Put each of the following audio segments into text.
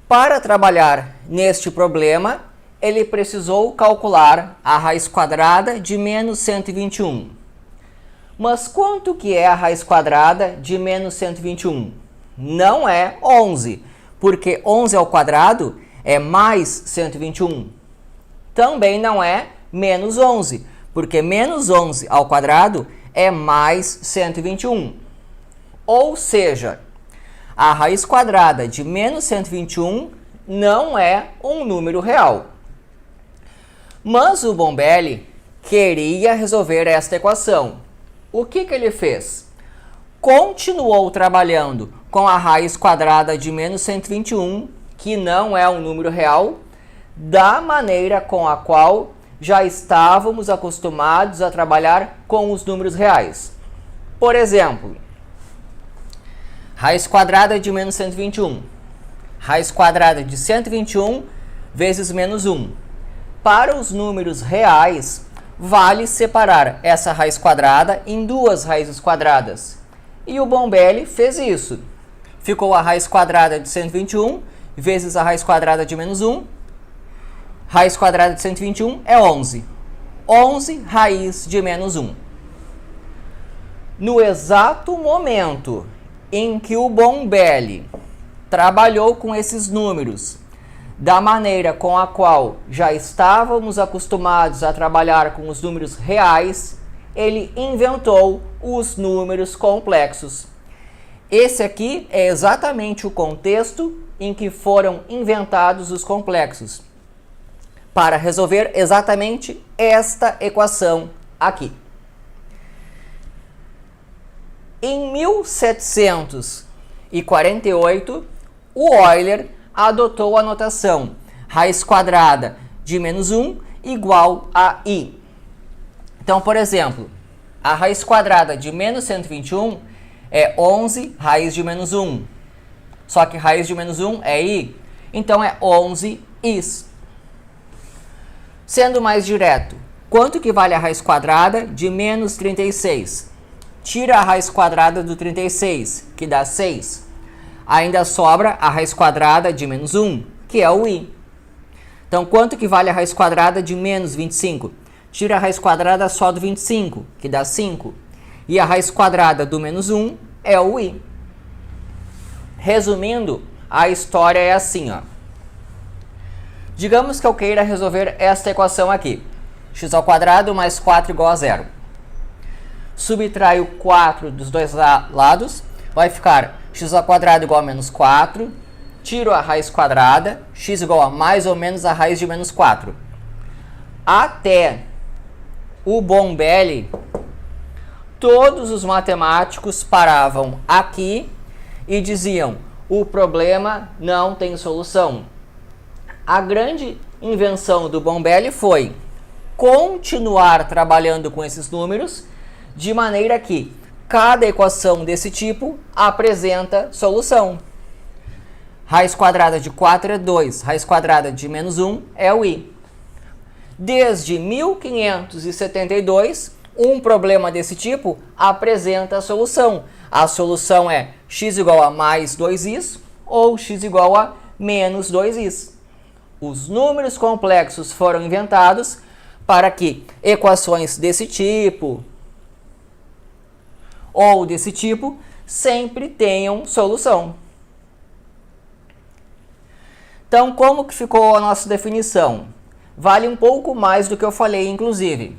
Para trabalhar neste problema, ele precisou calcular a raiz quadrada de menos 121. Mas quanto que é a raiz quadrada de menos 121? Não é 11, porque 11 ao quadrado é mais 121. Também não é menos 11, porque menos 11 ao quadrado é mais 121. Ou seja, a raiz quadrada de menos 121 não é um número real. Mas o Bombelli queria resolver esta equação. O que ele fez? Continuou trabalhando com a raiz quadrada de menos 121, que não é um número real, da maneira com a qual já estávamos acostumados a trabalhar com os números reais. Por exemplo, raiz quadrada de menos 121. Raiz quadrada de 121 vezes menos 1. Para os números reais, vale separar essa raiz quadrada em duas raízes quadradas. E o Bombelli fez isso. Ficou a raiz quadrada de 121 vezes a raiz quadrada de menos 1. Raiz quadrada de 121 é 11. 11 raiz de menos 1. No exato momento em que o Bombelli trabalhou com esses números da maneira com a qual já estávamos acostumados a trabalhar com os números reais, ele inventou os números complexos. Esse aqui é exatamente o contexto em que foram inventados os complexos, para resolver exatamente esta equação aqui. Em 1748, o Euler adotou a notação raiz quadrada de menos 1 igual a i. Então, por exemplo, a raiz quadrada de menos 121 é 11 raiz de menos 1. Só que raiz de menos 1 é i, então é 11 is. Sendo mais direto, quanto que vale a raiz quadrada de menos 36? Tira a raiz quadrada do 36, que dá 6. Ainda sobra a raiz quadrada de menos 1, que é o i. Então, quanto que vale a raiz quadrada de menos 25? Tira a raiz quadrada só do 25, que dá 5. E a raiz quadrada do menos 1 é o i. Resumindo, a história é assim, ó. Digamos que eu queira resolver esta equação aqui. X ao quadrado mais 4 igual a 0. Subtraio 4 dos dois lados, vai ficar x ao quadrado igual a menos 4. Tiro a raiz quadrada, x igual a mais ou menos a raiz de menos 4. Até o Bombelli, todos os matemáticos paravam aqui e diziam: o problema não tem solução. A grande invenção do Bombelli foi continuar trabalhando com esses números de maneira que cada equação desse tipo apresenta solução. Raiz quadrada de 4 é 2, raiz quadrada de menos 1 é o i. Desde 1572, um problema desse tipo apresenta a solução. A solução é x igual a mais 2is ou x igual a menos 2is. Os números complexos foram inventados para que equações desse tipo ou desse tipo sempre tenham solução. Então, como que ficou a nossa definição? Vale um pouco mais do que eu falei, inclusive.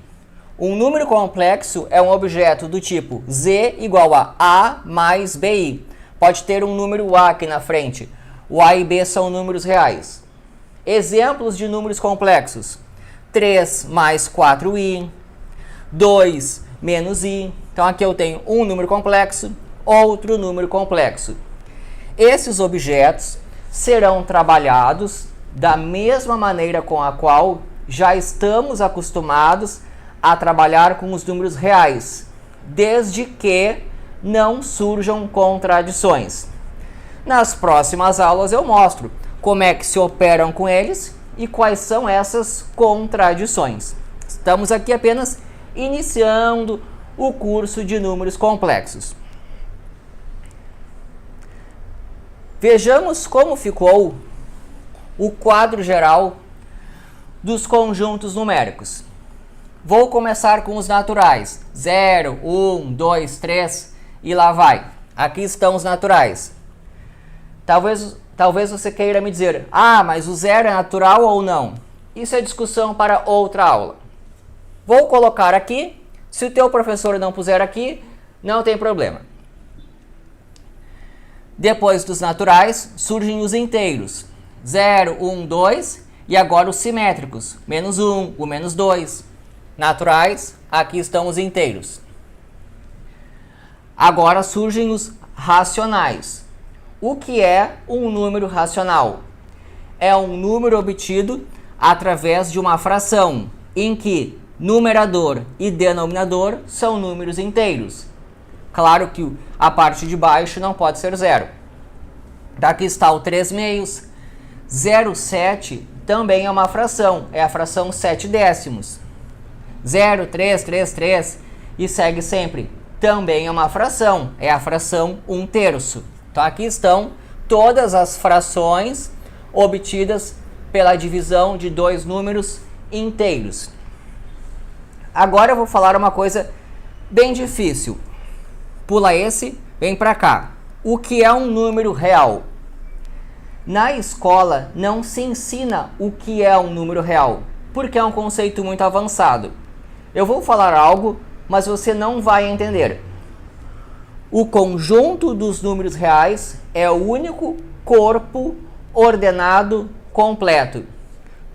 Um número complexo é um objeto do tipo z igual a mais bi. Pode ter um número a aqui na frente. O a e b são números reais. Exemplos de números complexos: 3 mais 4i, 2 menos i. Então, aqui eu tenho um número complexo, outro número complexo. Esses objetos serão trabalhados da mesma maneira com a qual já estamos acostumados a trabalhar com os números reais, desde que não surjam contradições. Nas próximas aulas eu mostro como é que se operam com eles e quais são essas contradições. Estamos aqui apenas iniciando o curso de números complexos. Vejamos como ficou o quadro geral dos conjuntos numéricos. Vou começar com os naturais. 0, 1, 2, 3 e lá vai. Aqui estão os naturais. Talvez você queira me dizer, mas o 0 é natural ou não? Isso é discussão para outra aula. Vou colocar aqui. Se o teu professor não puser aqui, não tem problema. Depois dos naturais, surgem os inteiros. 0, 1, 2 e agora os simétricos. Menos 1, o menos 2. Naturais, aqui estão os inteiros. Agora surgem os racionais. O que é um número racional? É um número obtido através de uma fração, em que numerador e denominador são números inteiros. Claro que a parte de baixo não pode ser 0. Aqui está o 3 meios. 0,7 também é uma fração, é a fração 7 décimos. 0,333 e segue sempre. Também é uma fração, é a fração 1/3. Então aqui estão todas as frações obtidas pela divisão de dois números inteiros. Agora eu vou falar uma coisa bem difícil. Pula esse, vem para cá. O que é um número real? Na escola não se ensina o que é um número real, porque é um conceito muito avançado. Eu vou falar algo, mas você não vai entender. O conjunto dos números reais é o único corpo ordenado completo.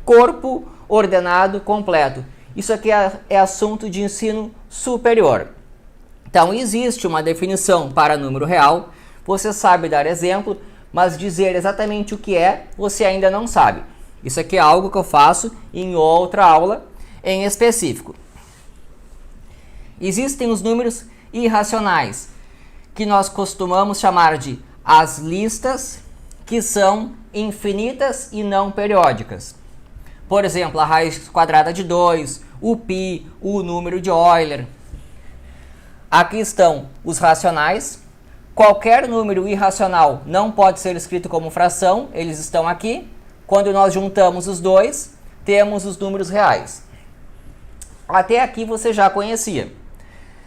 Corpo ordenado completo. Isso aqui é assunto de ensino superior. Então, existe uma definição para número real. Você sabe dar exemplo, mas dizer exatamente o que é, você ainda não sabe. Isso aqui é algo que eu faço em outra aula em específico. Existem os números irracionais, que nós costumamos chamar de as listas, que são infinitas e não periódicas. Por exemplo, a raiz quadrada de 2, o π, o número de Euler. Aqui estão os racionais. Qualquer número irracional não pode ser escrito como fração, eles estão aqui. Quando nós juntamos os dois, temos os números reais. Até aqui você já conhecia.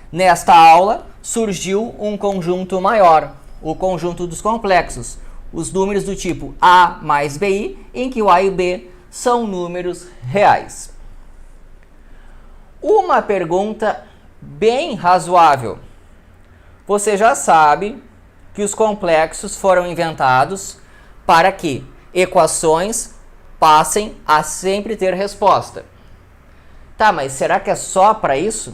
Nesta aula surgiu um conjunto maior, o conjunto dos complexos, os números do tipo A mais BI, em que o A e o B são números reais. Uma pergunta bem razoável. Você já sabe que os complexos foram inventados para que equações passem a sempre ter resposta. Tá, mas será que é só para isso?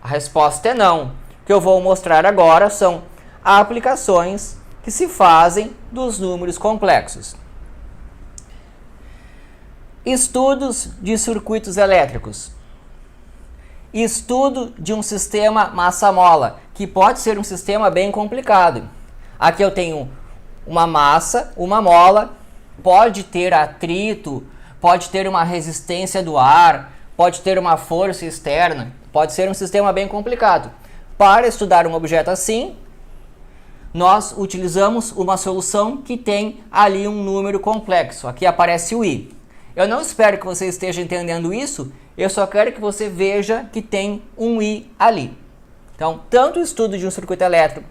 A resposta é não. O que eu vou mostrar agora são aplicações que se fazem dos números complexos. Estudos de circuitos elétricos. Estudo de um sistema massa-mola, que pode ser um sistema bem complicado. Aqui eu tenho uma massa, uma mola, pode ter atrito, pode ter uma resistência do ar, pode ter uma força externa, pode ser um sistema bem complicado. Para estudar um objeto assim, nós utilizamos uma solução que tem ali um número complexo. Aqui aparece o i. Eu não espero que você esteja entendendo isso, eu só quero que você veja que tem um i ali. Então, tanto o estudo de um circuito elétrico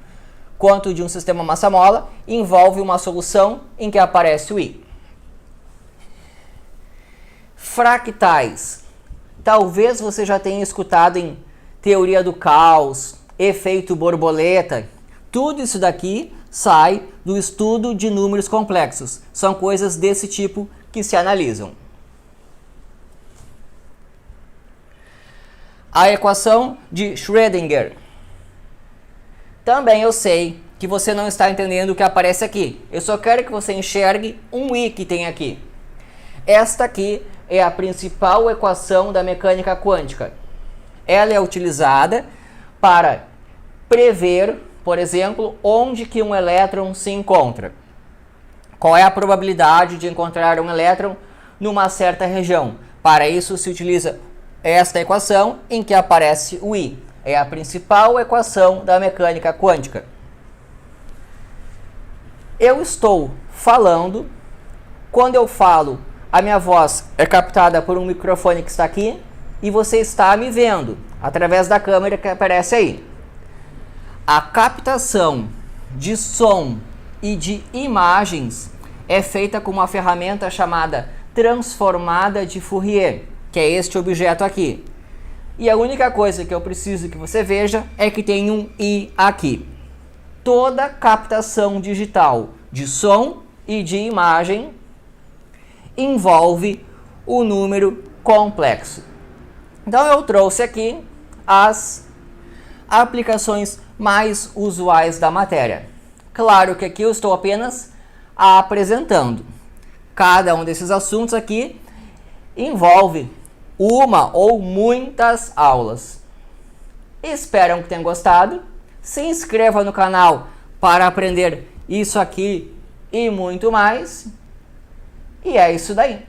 quanto de um sistema massa-mola envolve uma solução em que aparece o i. Fractais. Talvez você já tenha escutado em teoria do caos, efeito borboleta. Tudo isso daqui sai do estudo de números complexos. São coisas desse tipo que se analisam. A equação de Schrödinger. Também eu sei que você não está entendendo o que aparece aqui. Eu só quero que você enxergue um i que tem aqui. Esta aqui é a principal equação da mecânica quântica. Ela é utilizada para prever, por exemplo, onde que um elétron se encontra. Qual é a probabilidade de encontrar um elétron numa certa região? Para isso se utiliza esta equação em que aparece o i. É a principal equação da mecânica quântica. Eu estou falando Quando eu falo, a minha voz é captada por um microfone que está aqui e você está me vendo através da câmera que aparece aí. A captação de som e de imagens é feita com uma ferramenta chamada transformada de Fourier, que é este objeto aqui. E a única coisa que eu preciso que você veja é que tem um i aqui. Toda captação digital de som e de imagem envolve o número complexo. Então eu trouxe aqui as aplicações mais usuais da matéria. Claro que aqui eu estou apenas apresentando. Cada um desses assuntos aqui envolve uma ou muitas aulas. Espero que tenham gostado. Se inscreva no canal para aprender isso aqui e muito mais. E é isso daí.